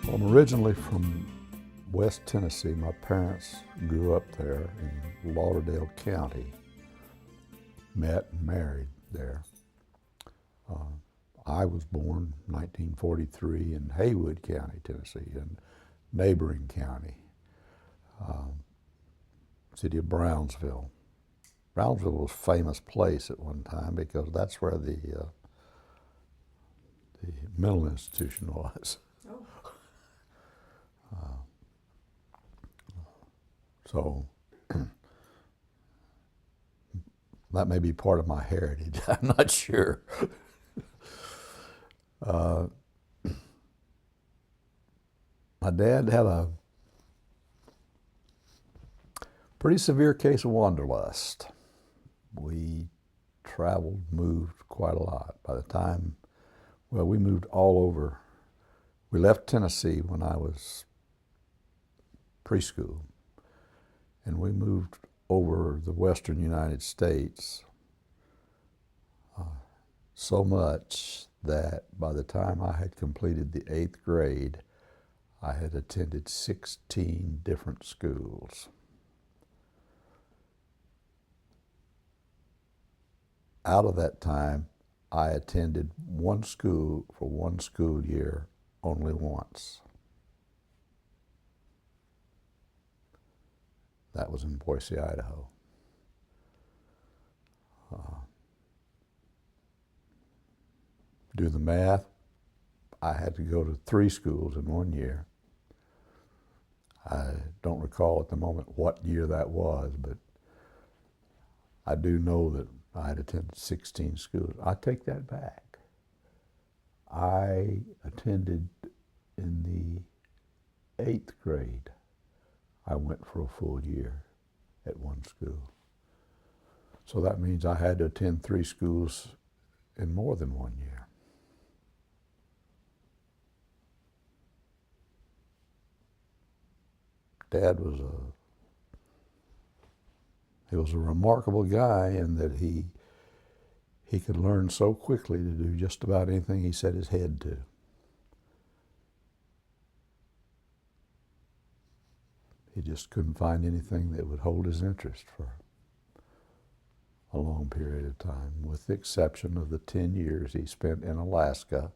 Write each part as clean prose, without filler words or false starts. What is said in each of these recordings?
Well, I'm originally from West Tennessee. My parents grew up there in Lauderdale County, met and married there. I was born 1943 in Haywood County, Tennessee, in neighboring county, city of Brownsville. Brownsville was a famous place at one time because that's where the mental institution was. Oh. So that may be part of my heritage. I'm not sure. My dad had a pretty severe case of wanderlust. We traveled, moved quite a lot. By the time, well, we moved all over. We left Tennessee when I was preschool, and we moved over the western United States so much that by the time I had completed the 8th grade, I had attended 16 different schools. Out of that time, I attended one school for one school year only once. That was in Boise, Idaho. Do the math, I had to go to 3 schools in 1 year. I don't recall at the moment what year that was, but I do know that I had attended 16 schools. I take that back. I attended in the 8th grade. I went for a full year at one school. So that means I had to attend 3 schools in more than 1 year. Dad was a remarkable guy in that he could learn so quickly to do just about anything he set his head to. He just couldn't find anything that would hold his interest for a long period of time, with the exception of the 10 years he spent in Alaska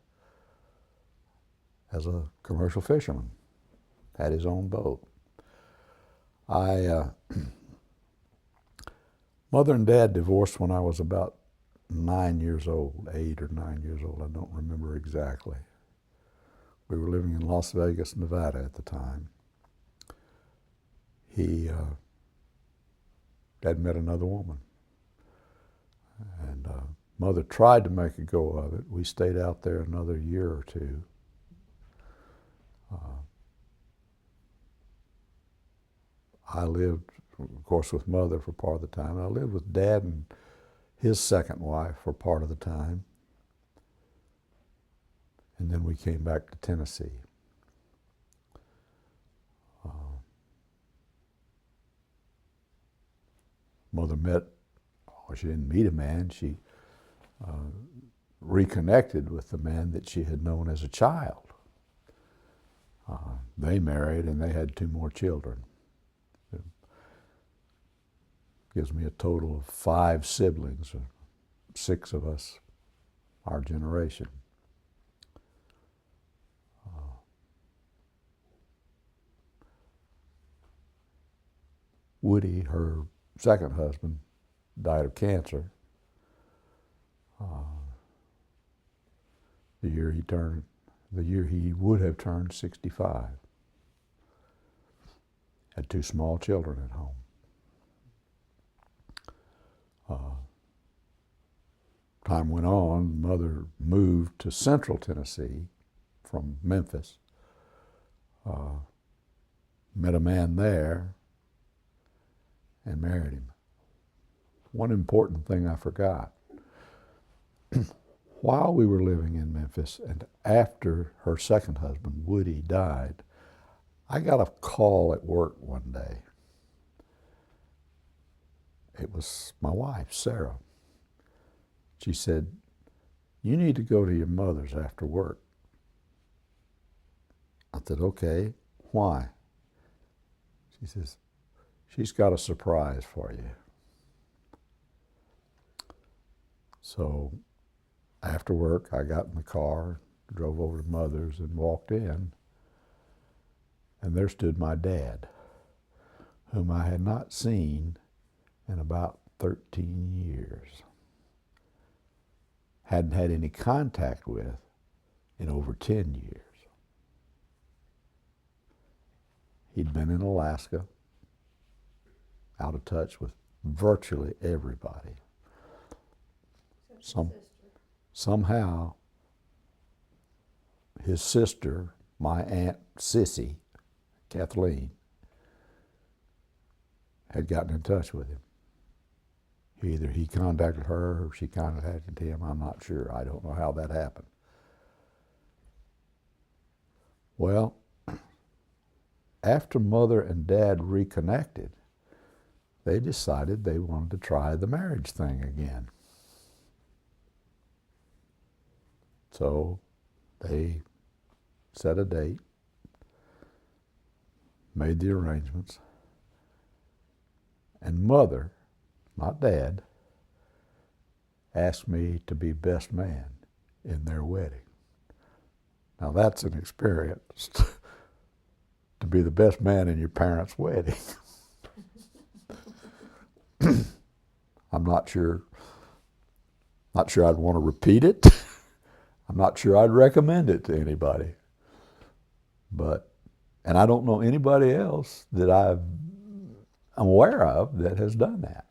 as a commercial fisherman, had his own boat. Mother and Dad divorced when I was about 9 years old, 8 or 9 years old, I don't remember exactly. We were living in Las Vegas, Nevada at the time. He had met another woman, and Mother tried to make a go of it. We stayed out there another year or two. I lived, of course, with Mother for part of the time. I lived with Dad and his second wife for part of the time. And then we came back to Tennessee. Mother met, she didn't meet a man, she reconnected with the man that she had known as a child. They married and they had 2 more children. It gives me a total of 5 siblings, 6 of us, our generation. Woody, her second husband, died of cancer the year he would have turned 65. Had 2 small children at home. Time went on. Mother moved to Central Tennessee from Memphis. Met a man there and married him. One important thing I forgot. While we were living in Memphis and after her second husband, Woody, died, I got a call at work one day. It was my wife, Sarah. She said, "You need to go to your mother's after work." I said, okay, why? She says, she's got a surprise for you. So after work, I got in the car, drove over to Mother's and walked in, and there stood my dad, whom I had not seen in about 13 years. Hadn't had any contact with in over 10 years. He'd been in Alaska, out of touch with virtually everybody. Somehow, his sister, my Aunt Sissy, Kathleen, had gotten in touch with him. Either he contacted her or she contacted him. I'm not sure. I don't know how that happened. Well, after Mother and Dad reconnected, they decided they wanted to try the marriage thing again. So they set a date, made the arrangements, and Mother, not Dad, asked me to be best man in their wedding. Now that's an experience, to be the best man in your parents' wedding. I'm not sure I'd want to repeat it. I'm not sure I'd recommend it to anybody. And I don't know anybody else that I'm aware of that has done that.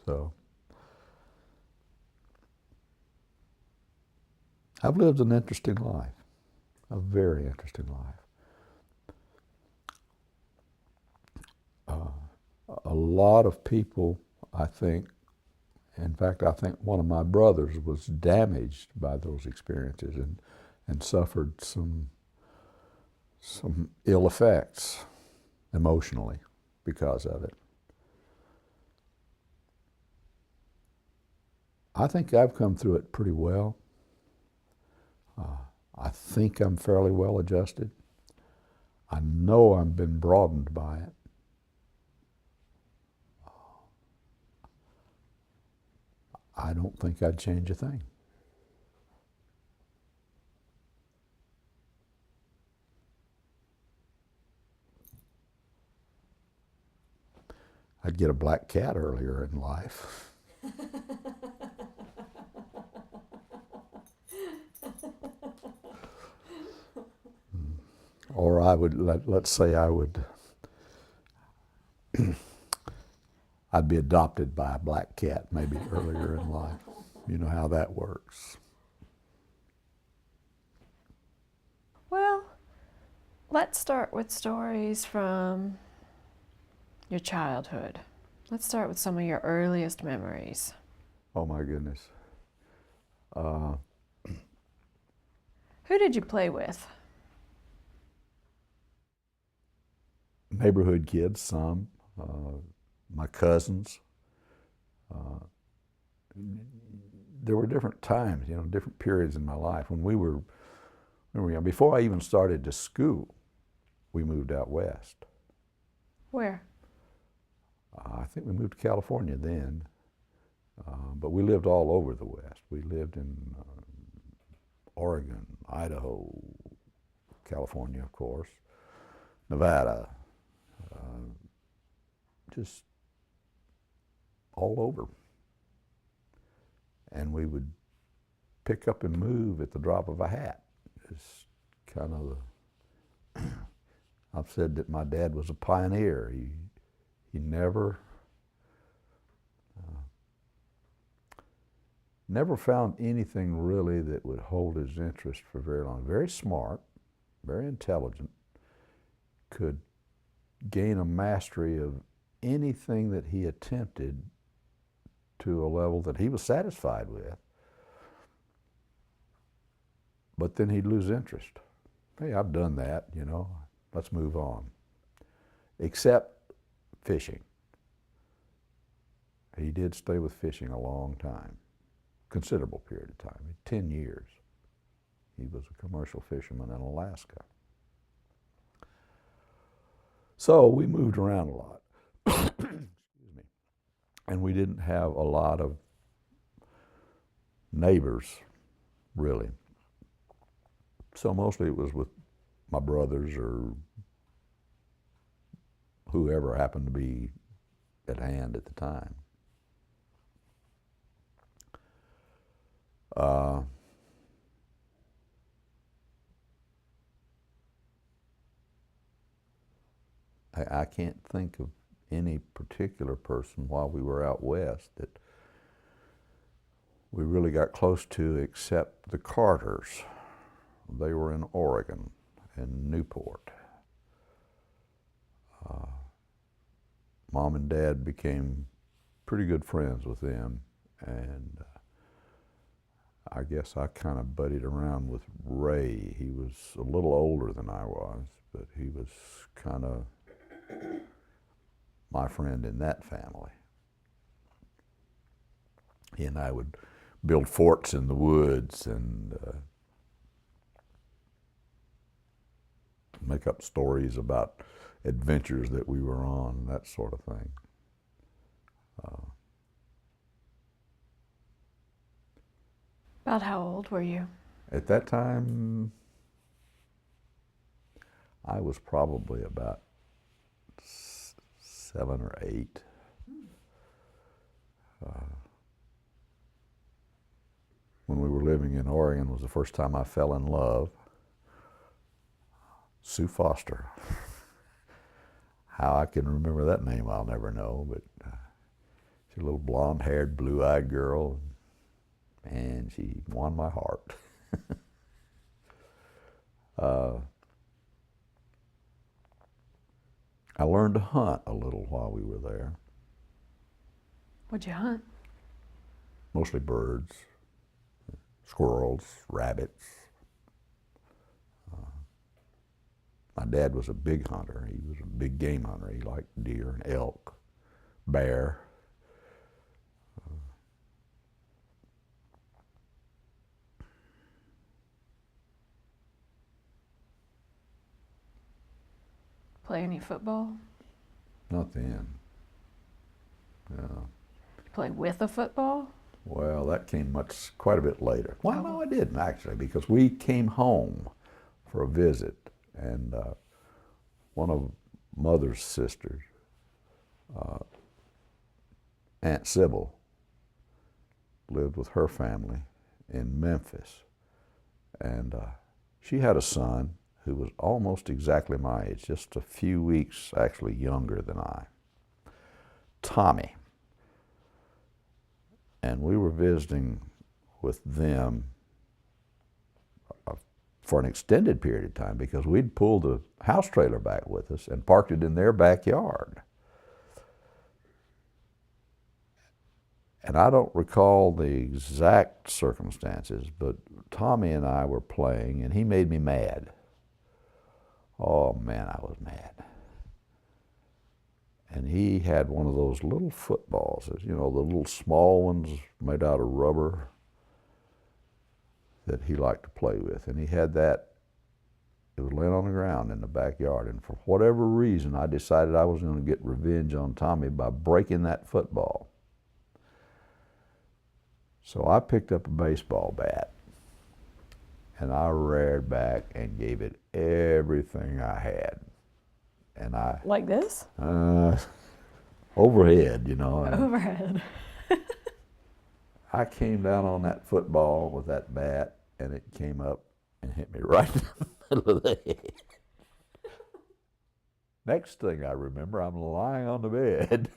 So I've lived an interesting life, a very interesting life. A lot of people, I think, in fact, I think one of my brothers was damaged by those experiences and suffered some ill effects emotionally because of it. I think I've come through it pretty well. I think I'm fairly well adjusted. I know I've been broadened by it. I don't think I'd change a thing. I'd get a black cat earlier in life. Or I would, let's say I'd be adopted by a black cat maybe earlier in life. You know how that works. Well, let's start with stories from your childhood. Let's start with some of your earliest memories. Oh my goodness. Who did you play with? Neighborhood kids, some. My cousins. There were different times, different periods in my life. When we were young, before I even started to school, we moved out west. Where? I think we moved to California then, but we lived all over the West. We lived in Oregon, Idaho, California, of course, Nevada, just all over. And we would pick up and move at the drop of a hat. It's kind of I've said that my dad was a pioneer. He never found anything really that would hold his interest for very long. Very smart, very intelligent, could gain a mastery of anything that he attempted to a level that he was satisfied with. But then he'd lose interest. Hey, I've done that, let's move on. Except fishing. He did stay with fishing a long time, considerable period of time, 10 years. He was a commercial fisherman in Alaska. So we moved around a lot. Excuse me. And we didn't have a lot of neighbors, really. So mostly it was with my brothers or whoever happened to be at hand at the time. I can't think of any particular person while we were out west that we really got close to except the Carters. They were in Oregon, in Newport. Mom and Dad became pretty good friends with them, and I guess I kind of buddied around with Ray. He was a little older than I was, but he was kind of my friend in that family. He and I would build forts in the woods and make up stories about adventures that we were on, that sort of thing. About how old were you? At that time, I was probably about 7 or 8. When we were living in Oregon was the first time I fell in love. Sue Foster. How I can remember that name, I'll never know, but she's a little blonde-haired, blue-eyed girl, and she won my heart. I learned to hunt a little while we were there. What'd you hunt? Mostly birds, squirrels, rabbits. My dad was a big hunter. He was a big game hunter. He liked deer and elk, bear. Play any football? Not then. No. Play with a football? Well, that came quite a bit later. Well, no, I didn't actually, because we came home for a visit, and one of Mother's sisters, Aunt Sybil, lived with her family in Memphis, and she had a son who was almost exactly my age, just a few weeks actually younger than I, Tommy. And we were visiting with them for an extended period of time because we'd pulled the house trailer back with us and parked it in their backyard. And I don't recall the exact circumstances, but Tommy and I were playing, and he made me mad. Oh man, I was mad. And he had one of those little footballs, you know, the little small ones made out of rubber that he liked to play with. And he had that, it was laying on the ground in the backyard. And for whatever reason, I decided I was going to get revenge on Tommy by breaking that football. So I picked up a baseball bat and I reared back and gave it everything I had. And I... Like this? Overhead, you know. Overhead. I came down on that football with that bat, and it came up and hit me right in the middle of the head. Next thing I remember, I'm lying on the bed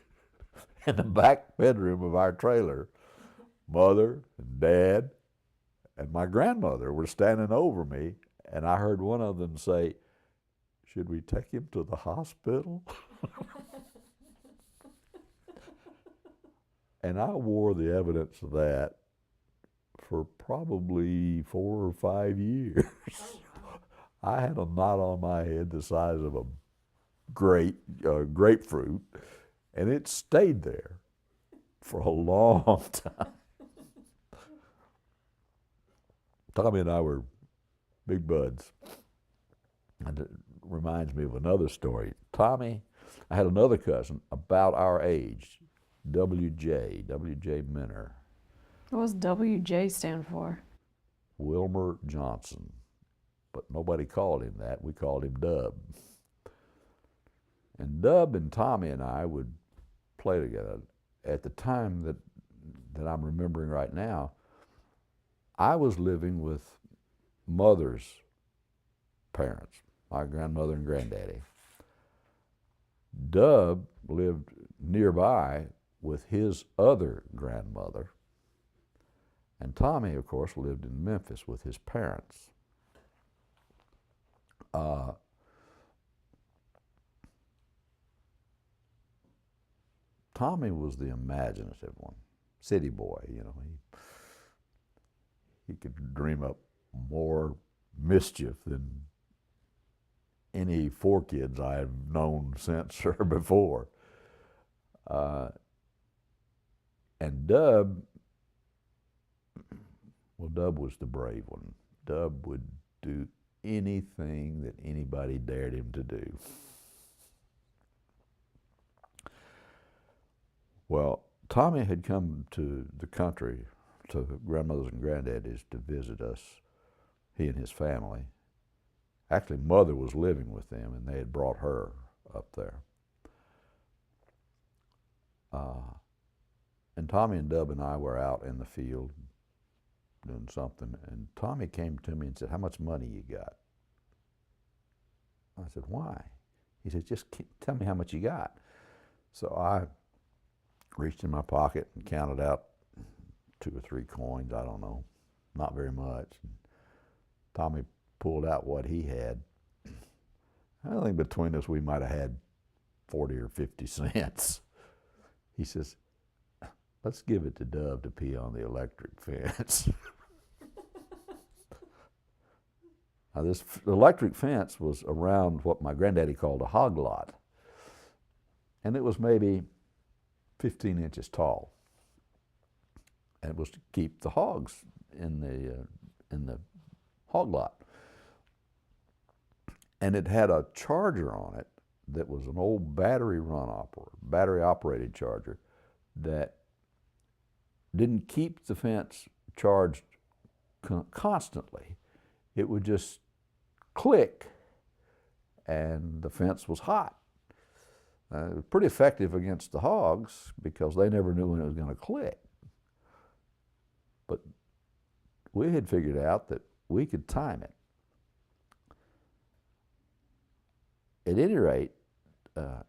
in the back bedroom of our trailer. Mother and Dad and my grandmother were standing over me, and I heard one of them say, "Should we take him to the hospital?" And I wore the evidence of that for probably 4 or 5 years. I had a knot on my head the size of a grapefruit, and it stayed there for a long time. Tommy and I were big buds. And it reminds me of another story. Tommy, I had another cousin about our age, W.J. Minner, What does WJ stand for? Wilmer Johnson. But nobody called him that. We called him Dub. And Dub and Tommy and I would play together. At the time that I'm remembering right now, I was living with Mother's parents, my grandmother and granddaddy. Dub lived nearby with his other grandmother. And Tommy, of course, lived in Memphis with his parents. Tommy was the imaginative one, city boy, you know. He could dream up more mischief than any four kids I've known since or before. And Dub, well, Dub was the brave one. Dub would do anything that anybody dared him to do. Well, Tommy had come to the country, to grandmother's and granddaddy's, to visit us, he and his family. Actually, Mother was living with them, and they had brought her up there. And Tommy and Dub and I were out in the field doing something, and Tommy came to me and said, "How much money you got?" I said, "Why?" He said, "Just tell me how much you got." So I reached in my pocket and counted out 2 or 3 coins, I don't know, not very much. And Tommy pulled out what he had. I think between us we might have had 40 or 50 cents. He says, "Let's give it to Dub to pee on the electric fence." Now this electric fence was around what my granddaddy called a hog lot. And it was maybe 15 inches tall. And it was to keep the hogs in the hog lot. And it had a charger on it that was an old battery operated charger that didn't keep the fence charged constantly. It would just click and the fence was hot. It was pretty effective against the hogs because they never knew when it was going to click. But we had figured out that we could time it. At any rate, I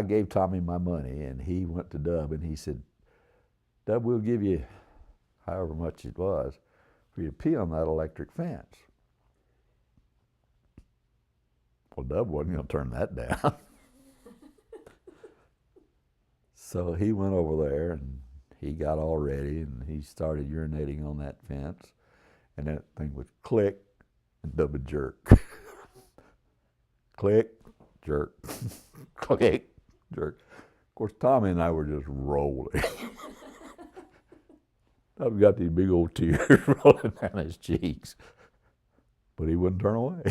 gave Tommy my money, and he went to Dub and he said, "Dub, we'll give you however much it was for you to pee on that electric fence." Well, Dub wasn't going to turn that down. So he went over there and he got all ready and he started urinating on that fence, and that thing would click and Dub would jerk. Click, jerk, click, jerk. Of course, Tommy and I were just rolling. I've got these big old tears rolling down his cheeks, but he wouldn't turn away.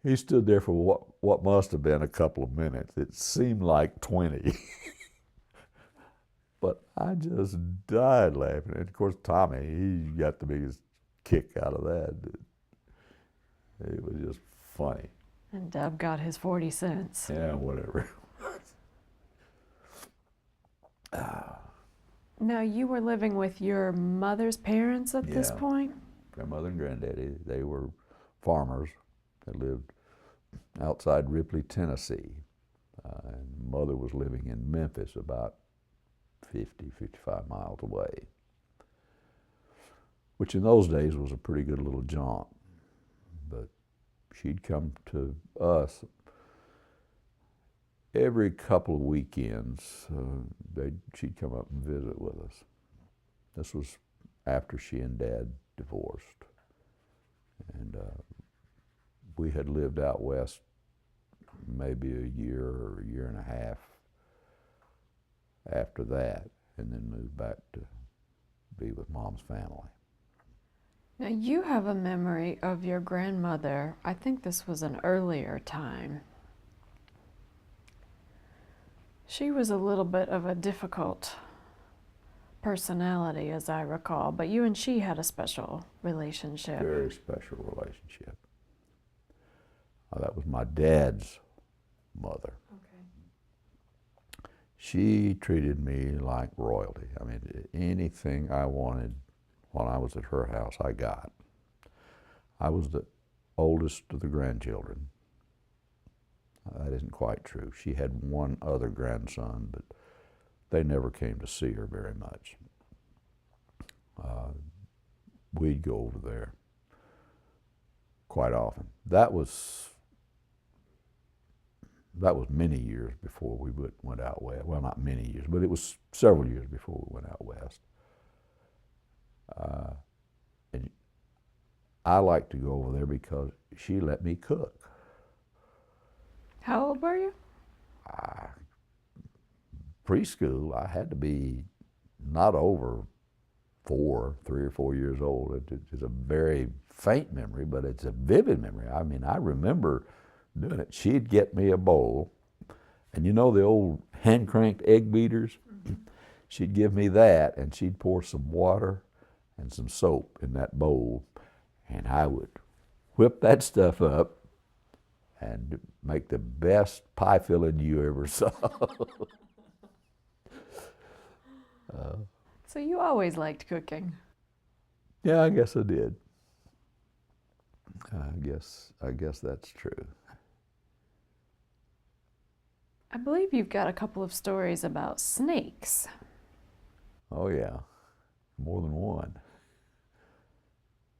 He stood there for what must have been a couple of minutes. It seemed like 20. But I just died laughing. And of course, Tommy, he got the biggest kick out of that. It was just funny. And Dub got his 40 cents. Yeah, whatever. Now, you were living with your mother's parents at this point? Grandmother and granddaddy, they were farmers. They lived outside Ripley, Tennessee. And Mother was living in Memphis, about 55 miles away, which in those days was a pretty good little jaunt. But she'd come to us every couple of weekends. She'd come up and visit with us. This was after she and Dad divorced. And we had lived out west maybe a year or a year and a half after that, and then moved back to be with Mom's family. Now, you have a memory of your grandmother. I think this was an earlier time. She was a little bit of a difficult personality, as I recall, but you and she had a special relationship. Very special relationship. That was my dad's mother. Okay. She treated me like royalty. I mean, anything I wanted when I was at her house, I got. I was the oldest of the grandchildren. That isn't quite true. She had one other grandson, but they never came to see her very much. We'd go over there quite often. That was many years before we went out west. Well, not many years, but it was several years before we went out west. And I liked to go over there because she let me cook. How old were you? Preschool, I had to be not over 3 or 4 years old. It's a very faint memory, but it's a vivid memory. I mean, I remember doing it. She'd get me a bowl, and you know the old hand-cranked egg beaters? Mm-hmm. She'd give me that, and she'd pour some water and some soap in that bowl, and I would whip that stuff up and make the best pie filling you ever saw. So you always liked cooking. Yeah, I guess I did. I guess that's true. I believe you've got a couple of stories about snakes. Oh yeah, more than one.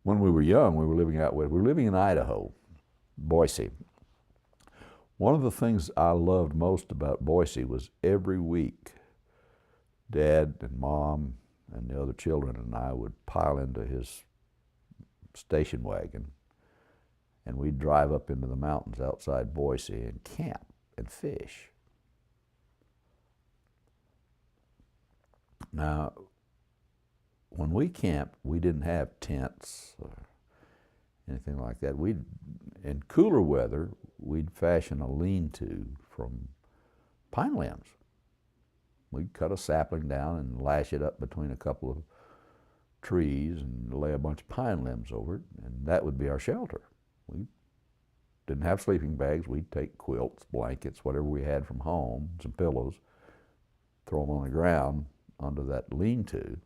When we were young, we were living out west. We were living in Idaho, Boise. One of the things I loved most about Boise was every week, Dad and Mom and the other children and I would pile into his station wagon, and we'd drive up into the mountains outside Boise and camp and fish. Now, when we camped, we didn't have tents or anything like that. In cooler weather, we'd fashion a lean-to from pine limbs. We'd cut a sapling down and lash it up between a couple of trees and lay a bunch of pine limbs over it, and that would be our shelter. We didn't have sleeping bags. We'd take quilts, blankets, whatever we had from home, some pillows, throw them on the ground under that lean-to.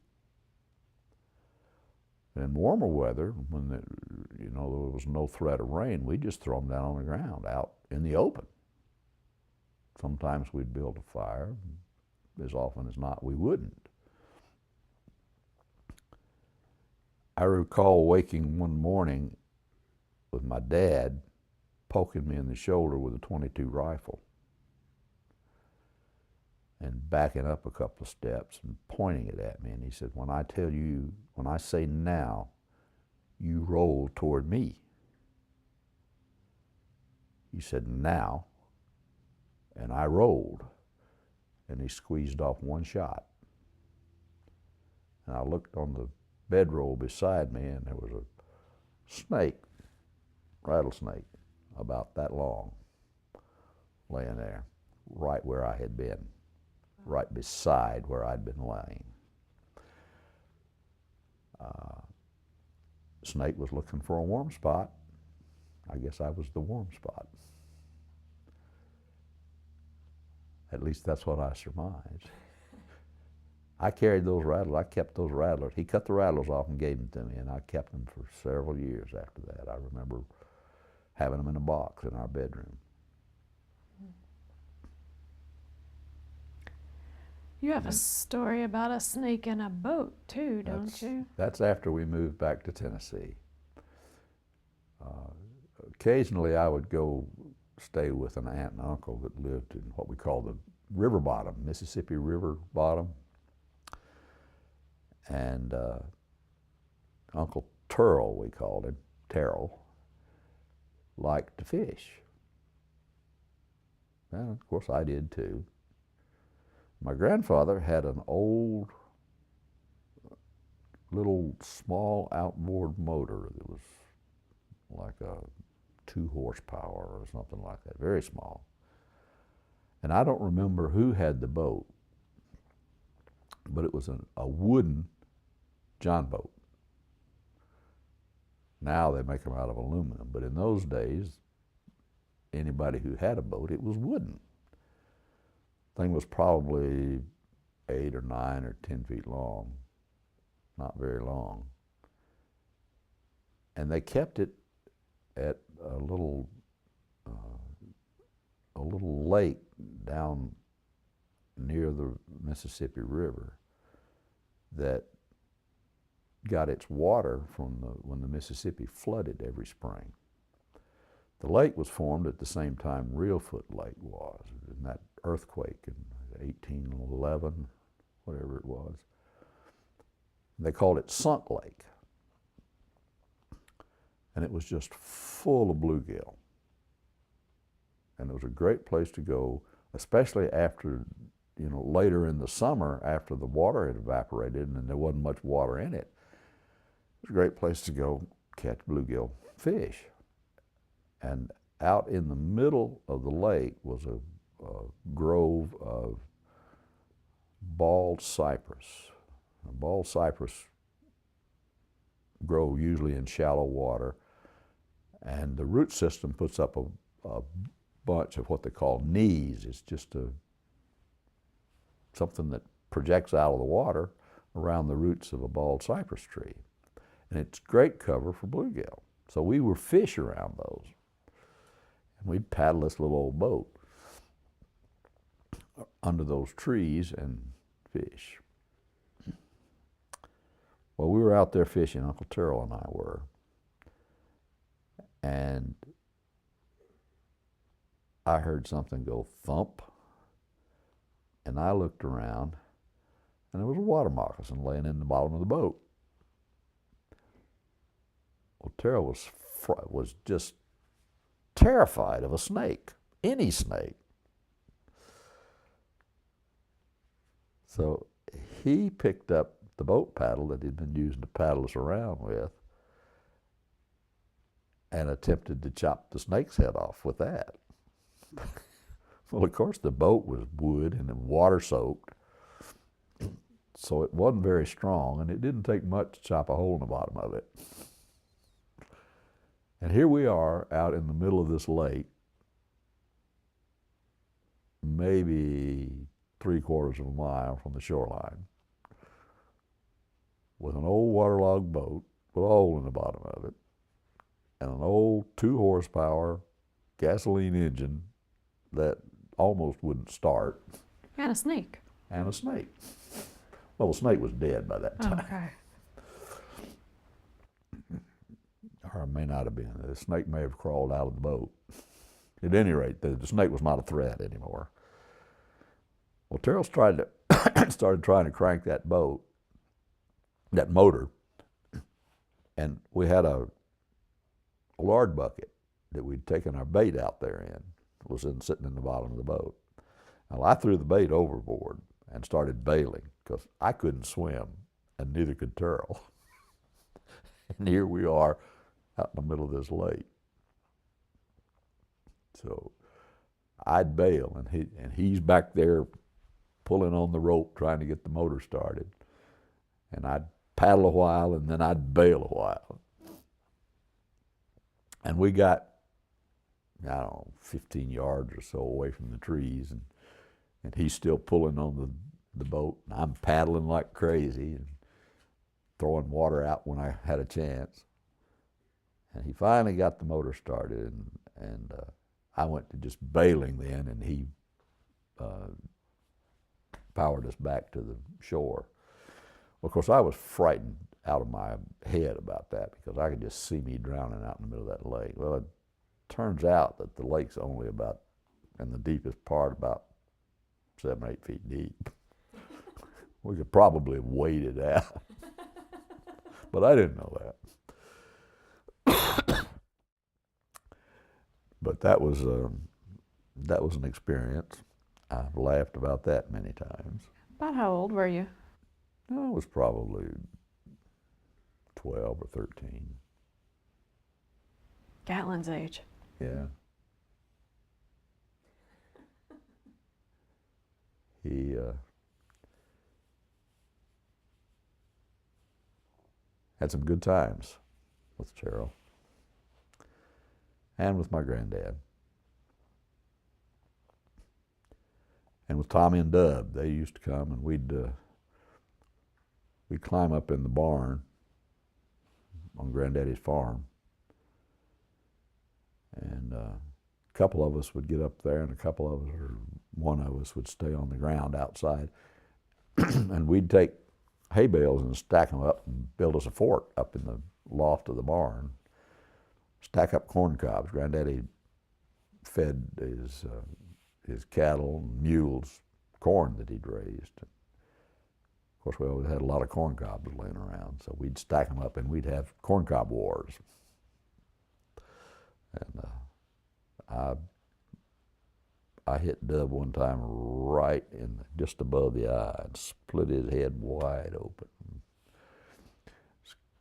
In warmer weather, when there was no threat of rain, we'd just throw them down on the ground, out in the open. Sometimes we'd build a fire. As often as not, we wouldn't. I recall waking one morning with my dad poking me in the shoulder with a .22 rifle and backing up a couple of steps and pointing it at me. And he said, when I say now, you roll toward me. He said, now, and I rolled. And he squeezed off one shot. And I looked on the bedroll beside me, and there was a snake, rattlesnake, about that long, laying there, right where I had been, right beside where I'd been laying. Snake was looking for a warm spot. I guess I was the warm spot. At least that's what I surmised. I carried those rattlers. I kept those rattlers. He cut the rattlers off and gave them to me, and I kept them for several years after that. I remember having them in a box in our bedroom. You have a story about a snake in a boat, too, don't you? That's after we moved back to Tennessee. Occasionally, I would go stay with an aunt and uncle that lived in what we call the river bottom, Mississippi River bottom. And Uncle Turl, we called him, Terrell, liked to fish. And of course I did too. My grandfather had an old little small outboard motor that was like a 2 horsepower or something like that, very small. And I don't remember who had the boat, but it was a wooden John boat. Now they make them out of aluminum, but in those days, anybody who had a boat, it was wooden. The thing was probably 8 or 9 or 10 feet long, not very long. And they kept it at a little lake down near the Mississippi River that got its water from when the Mississippi flooded every spring. The lake was formed at the same time Reelfoot Lake was, in that earthquake in 1811, whatever it was. They called it Sunk Lake. And it was just full of bluegill. And it was a great place to go, especially after, later in the summer after the water had evaporated and there wasn't much water in it. It was a great place to go catch bluegill fish. And out in the middle of the lake was a grove of bald cypress. A bald cypress grow usually in shallow water, and the root system puts up a bunch of what they call knees. It's just something that projects out of the water around the roots of a bald cypress tree. And it's great cover for bluegill. So we would fish around those. And we'd paddle this little old boat under those trees and fish. Well, we were out there fishing, Uncle Terrell and I were. And I heard something go thump. And I looked around, and there was a water moccasin laying in the bottom of the boat. Well, Terrell was just terrified of a snake, any snake. So he picked up the boat paddle that he'd been using to paddle us around with and attempted to chop the snake's head off with that. Well, of course, the boat was wood and water soaked, so it wasn't very strong, and it didn't take much to chop a hole in the bottom of it. And here we are out in the middle of this lake, maybe 3/4 of a mile from the shoreline, with an old waterlogged boat with a hole in the bottom of it, and an old 2 horsepower gasoline engine that almost wouldn't start. And a snake. And a snake. Well, the snake was dead by that time. Okay. Or it may not have been. The snake may have crawled out of the boat. At any rate, the snake was not a threat anymore. Well, Terrell started trying to crank that boat, that motor, and we had a lard bucket that we'd taken our bait out there in. It was sitting in the bottom of the boat. Well, I threw the bait overboard and started bailing because I couldn't swim, and neither could Terrell. And here we are out in the middle of this lake. So I'd bail, and he's back there pulling on the rope trying to get the motor started. And I'd paddle a while, and then I'd bail a while. And we got, 15 yards or so away from the trees, and he's still pulling on the boat, and I'm paddling like crazy and throwing water out when I had a chance. And he finally got the motor started, and I went to just bailing then, and he powered us back to the shore. Well, of course, I was frightened out of my head about that because I could just see me drowning out in the middle of that lake. Well, it turns out that the lake's only about, in the deepest part, about 7 or 8 feet deep. We could probably have waded out, but I didn't know that. But that was an experience. I've laughed about that many times. About how old were you? I was probably 12 or 13. Gatlin's age. Yeah. He had some good times with Cheryl and with my granddad. And with Tommy and Dub, they used to come and we'd climb up in the barn on Granddaddy's farm. And a couple of us would get up there and a couple of us, or one of us, would stay on the ground outside. And we'd take hay bales and stack them up and build us a fort up in the loft of the barn. Stack up corn cobs. Granddaddy fed his cattle and mules corn that he'd raised. Of course, we always had a lot of corn cobs laying around, so we'd stack them up and we'd have corn cob wars. And I hit Dub one time right in just above the eye and split his head wide open.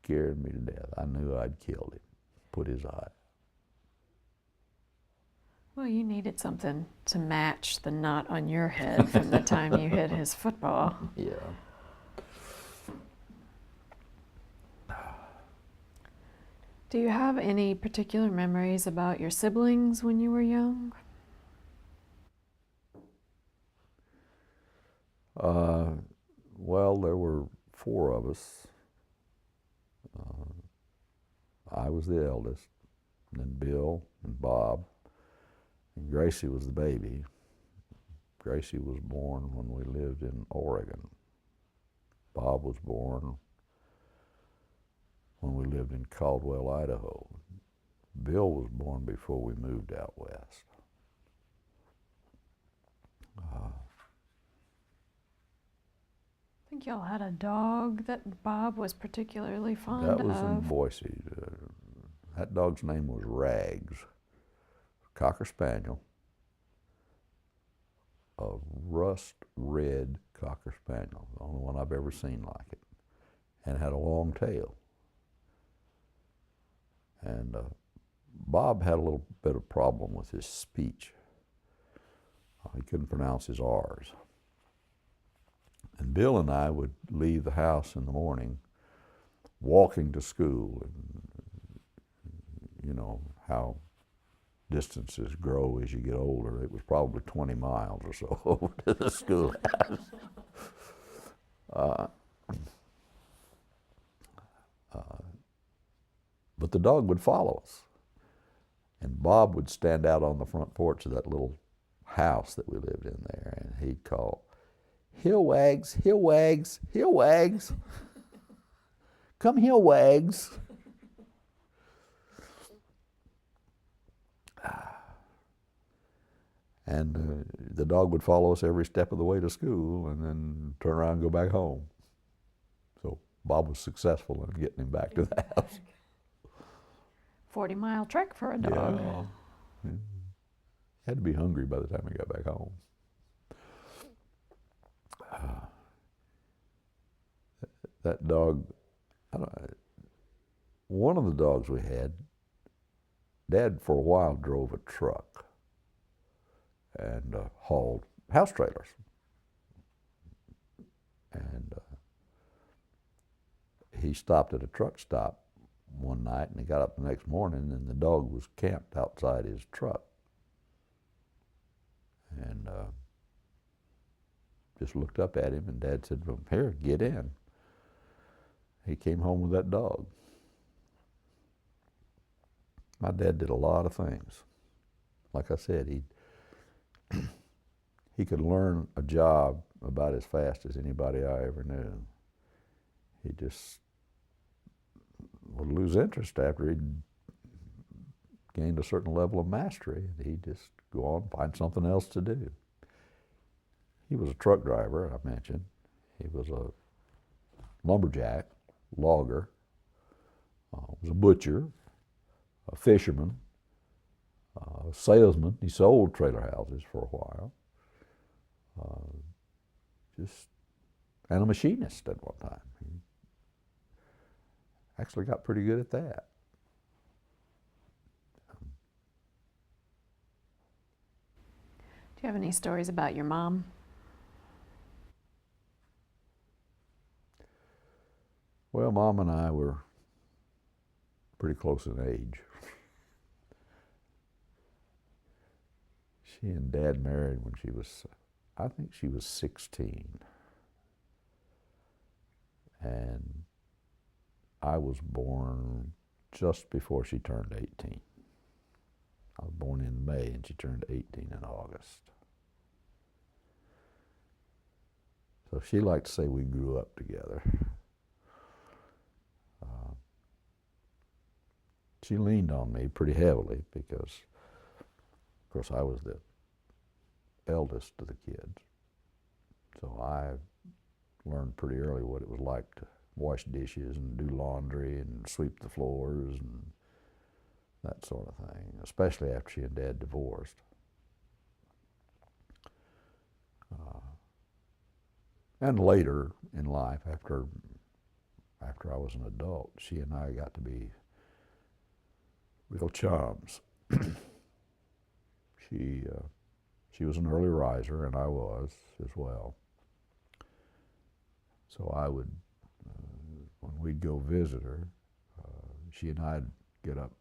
Scared me to death. I knew I'd killed him. Put his eye. Well, you needed something to match the knot on your head from the time you hit his football. Yeah. Do you have any particular memories about your siblings when you were young? Well, there were 4 of us. I was the eldest, and then Bill and Bob, and Gracie was the baby. Gracie was born when we lived in Oregon. Bob was born when we lived in Caldwell, Idaho. Bill was born before we moved out west. I think y'all had a dog that Bob was particularly fond of. That was in Boise. That dog's name was Rags. Cocker Spaniel. A rust red Cocker Spaniel. The only one I've ever seen like it. And had a long tail. And Bob had a little bit of problem with his speech. He couldn't pronounce his R's. And Bill and I would leave the house in the morning, walking to school. And you know how distances grow as you get older. It was probably 20 miles or so over to the schoolhouse. But the dog would follow us. And Bob would stand out on the front porch of that little house that we lived in there, and he'd call, "Hill Wags, Hill Wags, Hill Wags. Come Hill Wags." And the dog would follow us every step of the way to school and then turn around and go back home. So Bob was successful in getting him back to the house. 40-mile trek for a dog. Yeah. Had to be hungry by the time he got back home. That dog, one of the dogs we had, Dad for a while drove a truck and hauled house trailers. And he stopped at a truck stop one night, and he got up the next morning, and the dog was camped outside his truck. And just looked up at him, and Dad said, "Well, here, get in." He came home with that dog. My dad did a lot of things. Like I said, he could learn a job about as fast as anybody I ever knew. He just would lose interest after he'd gained a certain level of mastery. He'd just go on and find something else to do. He was a truck driver, I mentioned. He was a lumberjack, logger, was a butcher, a fisherman, a salesman. He sold trailer houses for a while. And a machinist at one time. actually got pretty good at that. Do you have any stories about your mom? Well, Mom and I were pretty close in age. She and Dad married when she was, I think she was 16. And I was born just before she turned 18. I was born in May and she turned 18 in August. So she liked to say we grew up together. She leaned on me pretty heavily because, of course, I was the eldest of the kids. So I learned pretty early what it was like to wash dishes and do laundry and sweep the floors and that sort of thing, especially after she and Dad divorced. And later in life, after I was an adult, she and I got to be real chums. She was an early riser, and I was as well. So I would, when we'd go visit her, she and I'd get up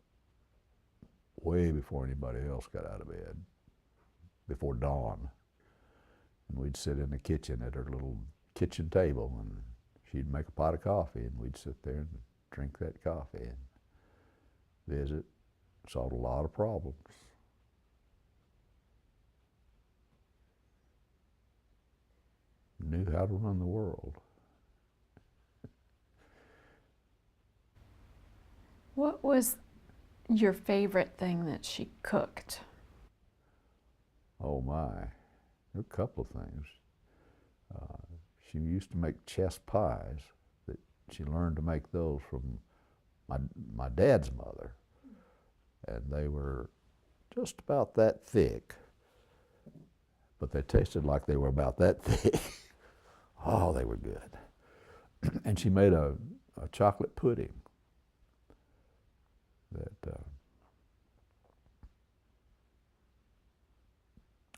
way before anybody else got out of bed, before dawn. And we'd sit in the kitchen at her little kitchen table, and she'd make a pot of coffee, and we'd sit there and drink that coffee and visit. Solved a lot of problems. Knew how to run the world. What was your favorite thing that she cooked? Oh my, there are a couple of things. She used to make chess pies. That she learned to make those from my dad's mother. And they were just about that thick, but they tasted like they were about that thick. Oh, they were good. And she made a chocolate pudding that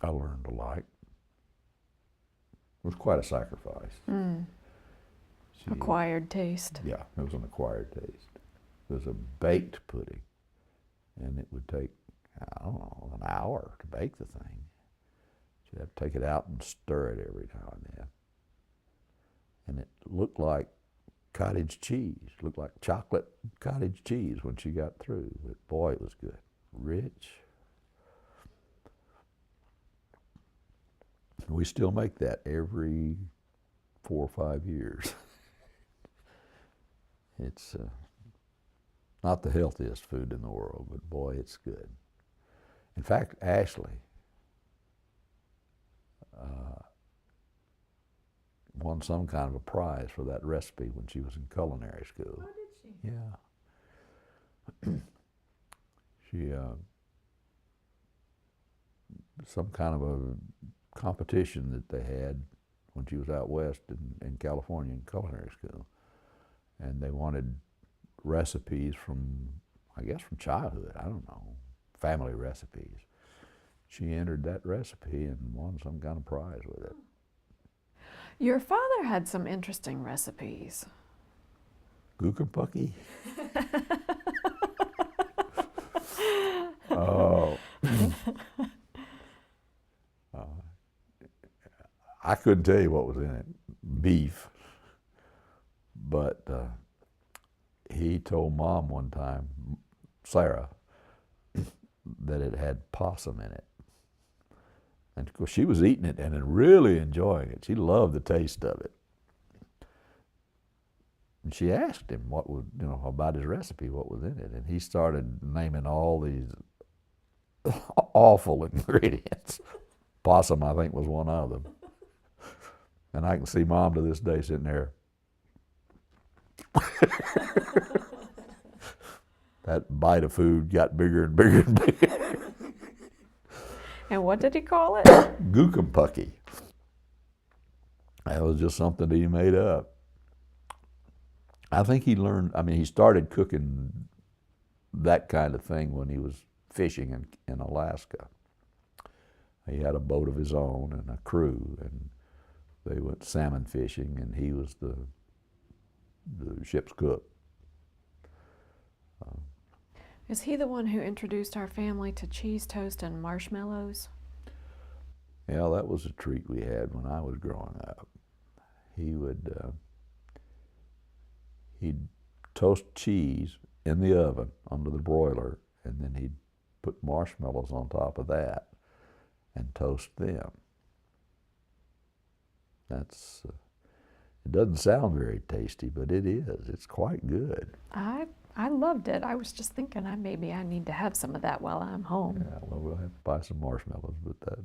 I learned to like. It was quite a sacrifice. Acquired taste. Yeah, it was an acquired taste. It was a baked pudding, and it would take, I don't know, an hour to bake the thing. She'd have to take it out and stir it every now and then. And it looked like cottage cheese, looked like chocolate cottage cheese when she got through. But boy, it was good. Rich. We still make that every 4 or 5 years. It's not the healthiest food in the world, but boy, it's good. In fact, Ashley won some kind of a prize for that recipe when she was in culinary school. Oh, did she? Yeah. She, some kind of a competition that they had when she was out west in California in culinary school. And they wanted recipes from, I guess from childhood, I don't know, family recipes. She entered that recipe and won some kind of prize with it. Your father had some interesting recipes. Gookenpucky? Oh. I couldn't tell you what was in it. Beef. But he told Mom one time, Sarah, that it had possum in it. And of course she was eating it and really enjoying it. She loved the taste of it. And she asked him what was, about his recipe, what was in it. And he started naming all these awful ingredients. Possum, I think, was one of them. And I can see Mom to this day sitting there. That bite of food got bigger and bigger and bigger. And what did he call it? Gookenpucky. That was just something he made up. I think he learned, I mean, he started cooking that kind of thing when he was fishing in Alaska. He had a boat of his own and a crew, and they went salmon fishing, and he was the ship's cook. Is he the one who introduced our family to cheese toast and marshmallows? Yeah, that was a treat we had when I was growing up. He'd toast cheese in the oven under the broiler, and then he'd put marshmallows on top of that and toast them. It doesn't sound very tasty, but it is. It's quite good. I loved it. I was just thinking maybe I need to have some of that while I'm home. Yeah, well, we'll have to buy some marshmallows, but that.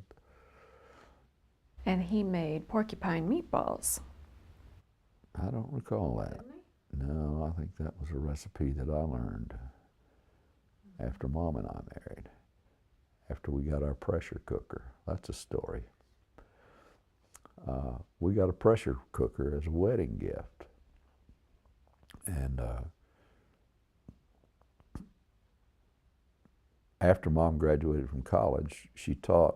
And he made porcupine meatballs. I don't recall that. No, I think that was a recipe that I learned after Mom and I married, after we got our pressure cooker. That's a story. We got a pressure cooker as a wedding gift. And after Mom graduated from college, she taught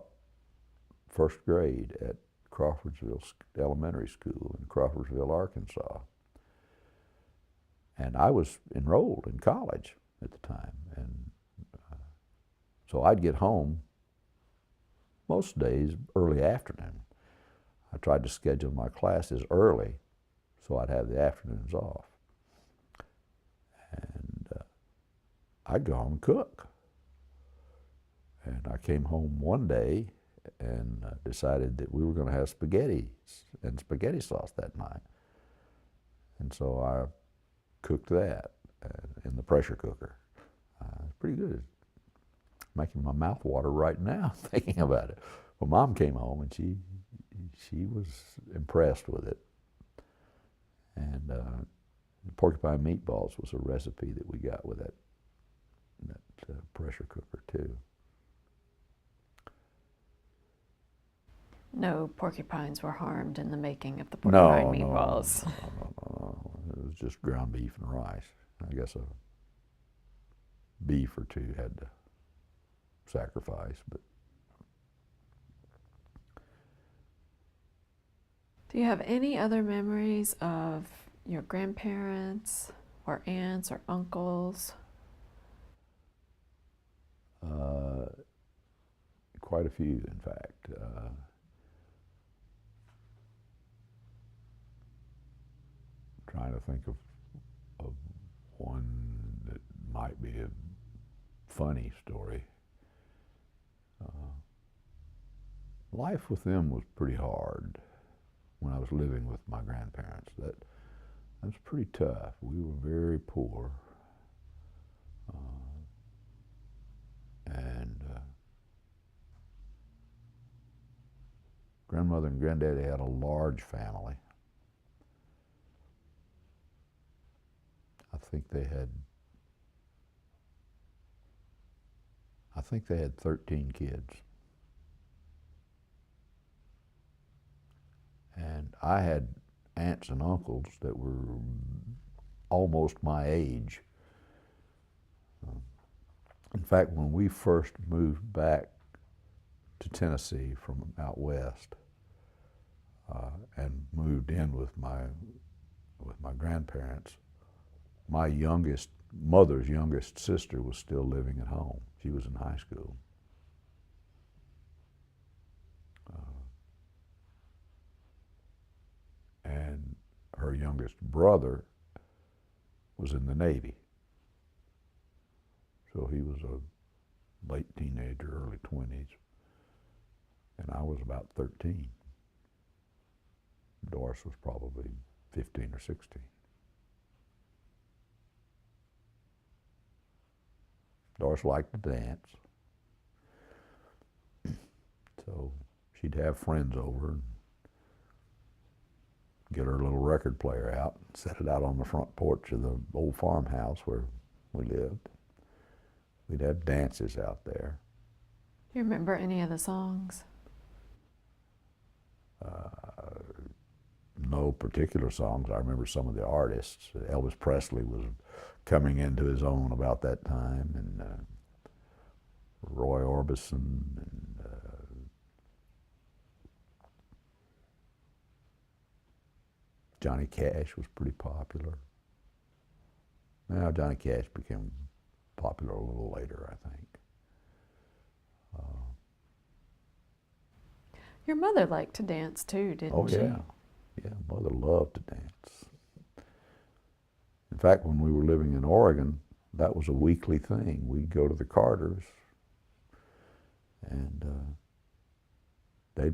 first grade at Crawfordsville Elementary School in Crawfordsville, Arkansas. And I was enrolled in college at the time. And so I'd get home most days early afternoon. I tried to schedule my classes early so I'd have the afternoons off. And I'd go home and cook. And I came home one day and decided that we were going to have spaghetti and spaghetti sauce that night. And so I cooked that in the pressure cooker. It's pretty good. It's making my mouth water right now thinking about it. Well, Mom came home and she was impressed with it. And porcupine meatballs was a recipe that we got with that pressure cooker too. No porcupines were harmed in the making of the porcupine meatballs. No. It was just ground beef and rice. I guess a beef or two had to sacrifice, but. Do you have any other memories of your grandparents or aunts or uncles? Quite a few, in fact. Trying to think of one that might be a funny story. Life with them was pretty hard when I was living with my grandparents. That was pretty tough. We were very poor. And grandmother and granddaddy had a large family. I think they had 13 kids. And I had aunts and uncles that were almost my age. In fact, when we first moved back to Tennessee from out west and moved in with my grandparents, my mother's youngest sister was still living at home. She was in high school. And her youngest brother was in the Navy. So he was a late teenager, early 20s, and I was about 13. Doris was probably 15 or 16. Doris liked to dance, so she'd have friends over and get her little record player out and set it out on the front porch of the old farmhouse where we lived. We'd have dances out there. Do you remember any of the songs? know particular songs. I remember some of the artists. Elvis Presley was coming into his own about that time, and Roy Orbison, and Johnny Cash was pretty popular. Now Johnny Cash became popular a little later, I think. Your mother liked to dance too, didn't Oh she? yeah, yeah. Mother loved to dance. In fact, when we were living in Oregon, that was a weekly thing. We'd go to the Carters, and they'd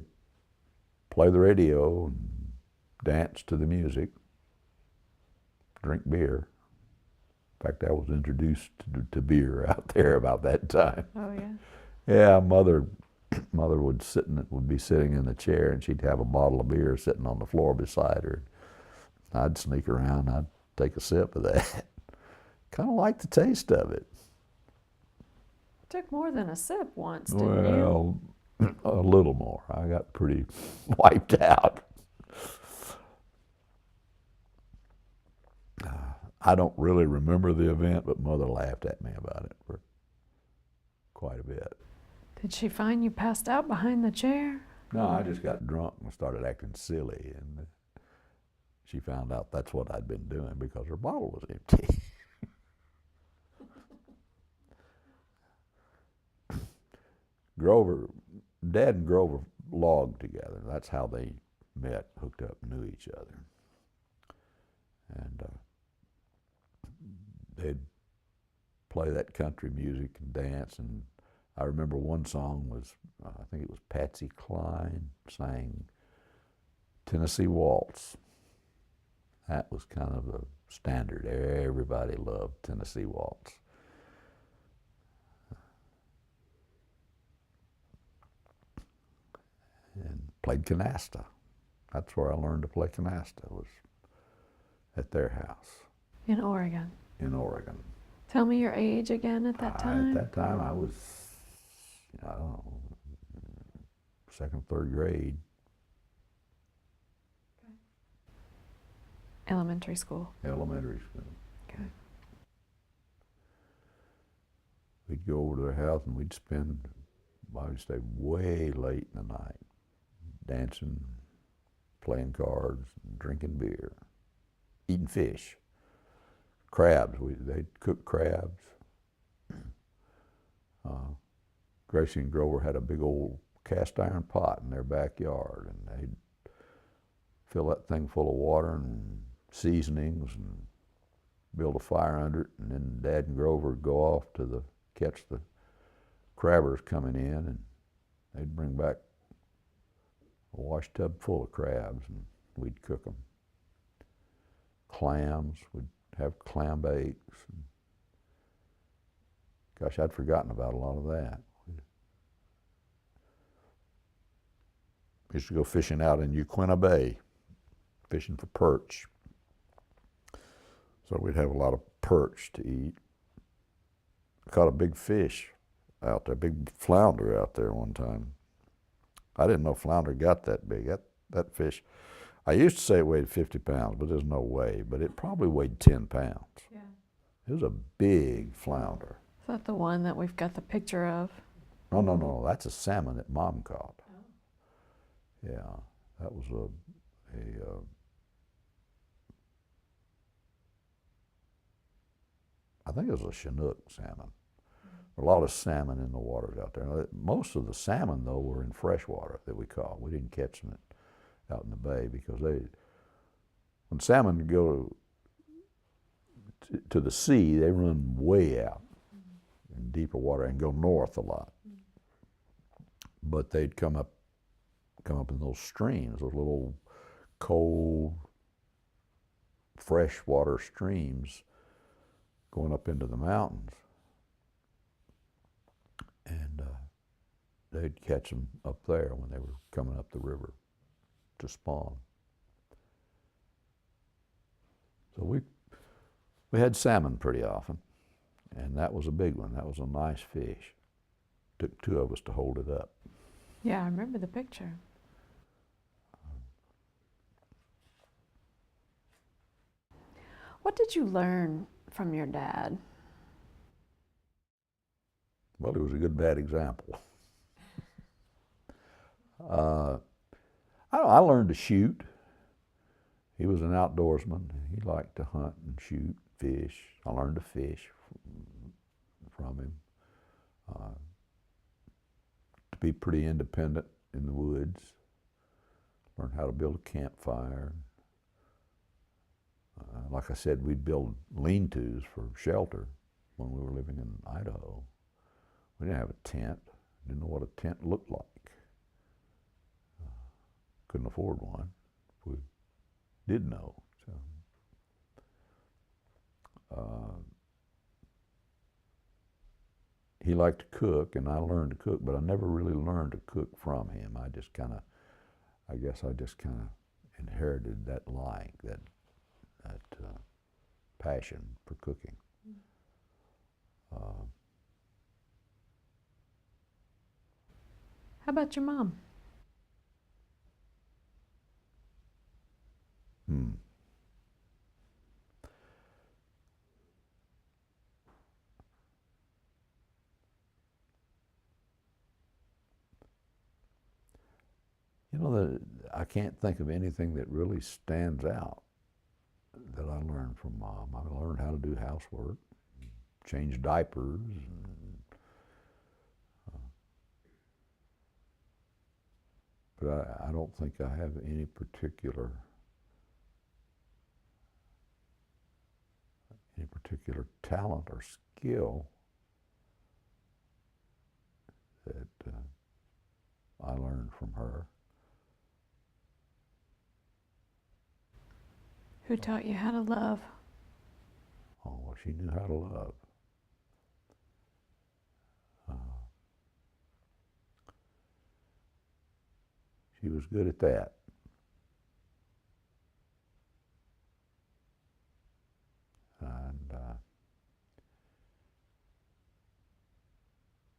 play the radio and dance to the music, drink beer. In fact, I was introduced to beer out there about that time. Oh yeah. Yeah, mother would be sitting in the chair, and she'd have a bottle of beer sitting on the floor beside her. I'd sneak around, I'd take a sip of that. Kind of liked the taste of it. Took more than a sip once, didn't you? Well, a little more. I got pretty wiped out. I don't really remember the event, but Mother laughed at me about it for quite a bit. Did she find you passed out behind the chair? No, I just got drunk and started acting silly, and she found out that's what I'd been doing because her bottle was empty. Dad and Grover logged together. That's how they met, hooked up, knew each other. And they'd play that country music and dance. And I remember one song was, I think it was Patsy Cline sang Tennessee Waltz. That was kind of the standard. Everybody loved Tennessee Waltz. And played canasta. That's where I learned to play canasta, was at their house In Oregon. in Oregon. Tell me your age again at that time. At that time I was, I don't know, second, third grade. Elementary school. Elementary school. Okay. We'd go over to their house and we'd stay way late in the night, dancing, playing cards, drinking beer, eating fish, crabs. They'd cook crabs. Gracie and Grover had a big old cast iron pot in their backyard, and they'd fill that thing full of water and seasonings and build a fire under it, and then Dad and Grover would go off to catch the crabbers coming in, and they'd bring back a wash tub full of crabs, and we'd cook them. Clams, we'd have clam bakes. Gosh, I'd forgotten about a lot of that. We used to go fishing out in Uquina Bay, fishing for perch. So we'd have a lot of perch to eat. Caught a big fish out there, big flounder out there one time. I didn't know flounder got that big. That fish, I used to say it weighed 50 pounds, but there's no way. But it probably weighed 10 pounds. Yeah. It was a big flounder. Is that the one that we've got the picture of? No, that's a salmon that Mom caught. Oh. Yeah, that was I think it was a Chinook salmon. A lot of salmon in the waters out there. Most of the salmon, though, were in fresh water that we caught. We didn't catch them out in the bay because when salmon go to the sea, they run way out in deeper water and go north a lot. But they'd come up in those streams, those little cold, freshwater streams going up into the mountains. And they'd catch them up there when they were coming up the river to spawn. So we had salmon pretty often, and that was a big one. That was a nice fish. Took two of us to hold it up. Yeah, I remember the picture. What did you learn from your dad? Well, he was a good bad example. Uh, I learned to shoot. He was an outdoorsman. He liked to hunt and shoot, fish. I learned to fish from him. To be pretty independent in the woods. Learned how to build a campfire. Like I said, we'd build lean-tos for shelter when we were living in Idaho. We didn't have a tent. Didn't know what a tent looked like. Couldn't afford one. We did know. So, he liked to cook, and I learned to cook, but I never really learned to cook from him. I guess I just kind of inherited that passion for cooking. How about your mom? Hmm. You know, I can't think of anything that really stands out that I learned from Mom. I learned how to do housework, change diapers, but I don't think I have any particular talent or skill that I learned from her. Who taught you how to love? Oh, well, she knew how to love. She was good at that. And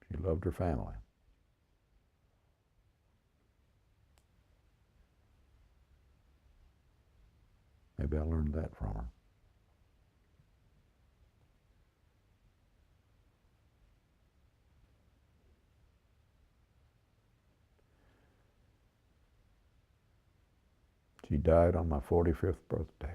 she loved her family. Maybe I learned that from her. She died on my 45th birthday.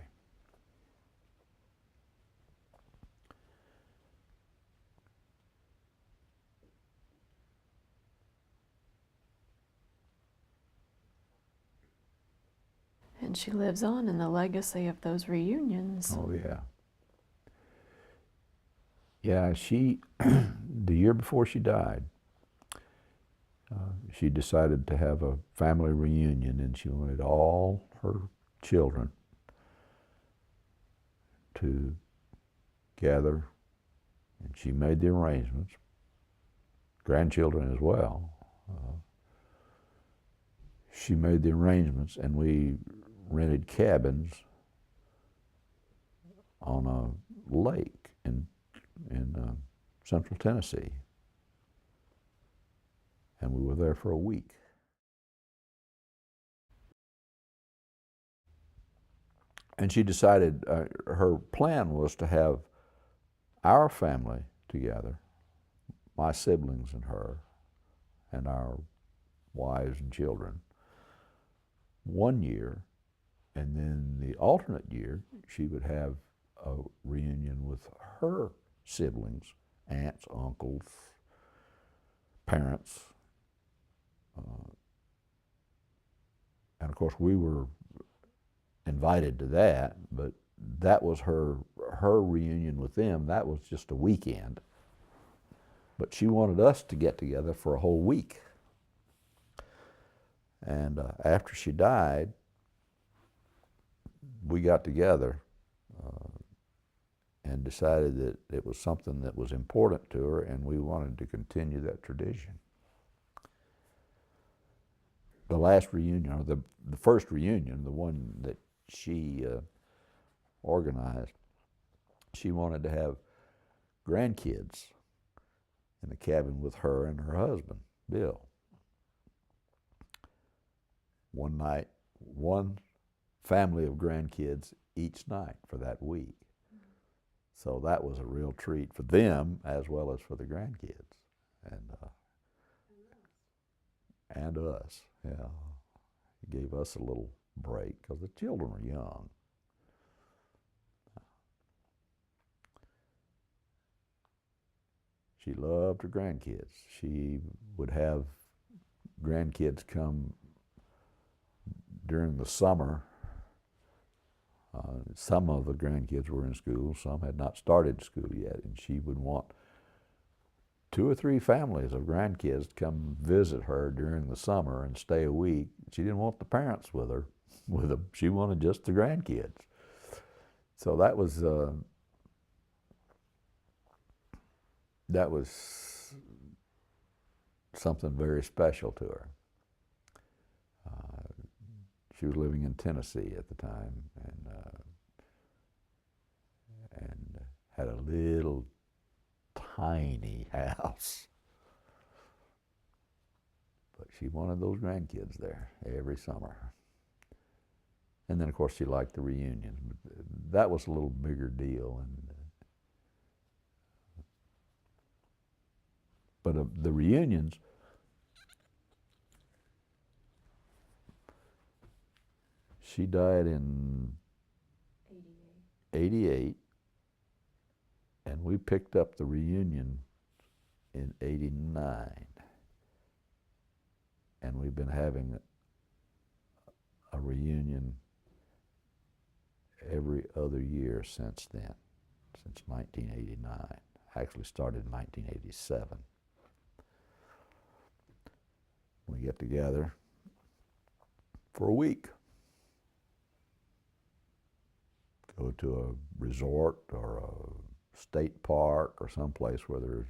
And she lives on in the legacy of those reunions. Oh, yeah. Yeah, the year before she died, she decided to have a family reunion, and she wanted all her children to gather, and she made the arrangements, grandchildren as well. She made the arrangements, and we rented cabins on a lake in central Tennessee, and we were there for a week. And she decided, her plan was to have our family together, my siblings and her, and our wives and children, one year, and then the alternate year, she would have a reunion with her siblings, aunts, uncles, parents, and of course we were invited to that, but that was her reunion with them. That was just a weekend. But she wanted us to get together for a whole week. And after she died, we got together and decided that it was something that was important to her, and we wanted to continue that tradition. The last reunion, or the first reunion, the one that she organized, she wanted to have grandkids in the cabin with her and her husband, Bill. One night, one family of grandkids each night for that week. So that was a real treat for them as well as for the grandkids, and us. Yeah, it gave us a little break because the children were young. She loved her grandkids. She would have grandkids come during the summer. Some of the grandkids were in school, some had not started school yet, and she would want 2 or 3 families of grandkids to come visit her during the summer and stay a week. She didn't want the parents with her. She wanted just the grandkids. So that was something very special to her. She was living in Tennessee at the time, and had a little tiny house. But she wanted those grandkids there every summer. And then, of course, she liked the reunions. That was a little bigger deal. But the reunions, she died in 88, and we picked up the reunion in 89. And we've been having a reunion every other year since then, since 1989. Actually started in 1987. We get together for a week. Go to a resort or a state park or someplace where there's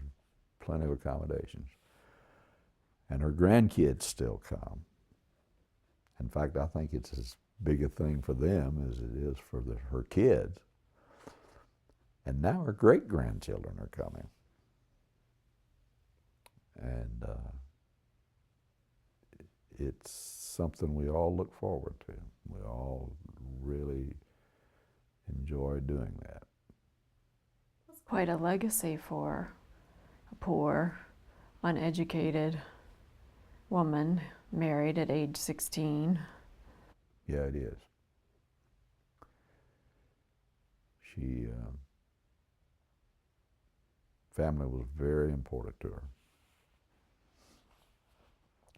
plenty of accommodations. And her grandkids still come. In fact, I think it's as big a thing for them as it is for her kids. And now her great-grandchildren are coming. And it's something we all look forward to. We all really enjoy doing that. It's quite a legacy for a poor, uneducated woman married at age 16. Yeah, it is. She, family was very important to her.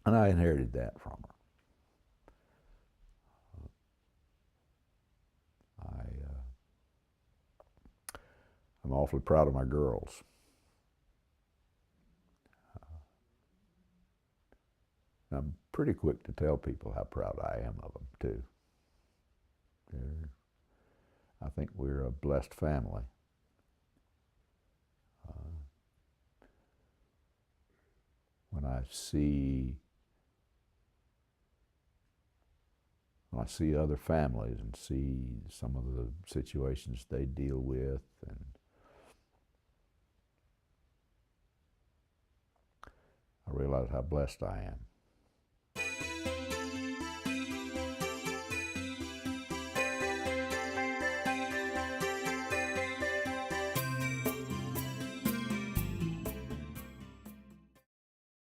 And I inherited that from her. I'm awfully proud of my girls. I'm pretty quick to tell people how proud I am of them, too. I think we're a blessed family. When I see other families and see some of the situations they deal with, and I realize how blessed I am.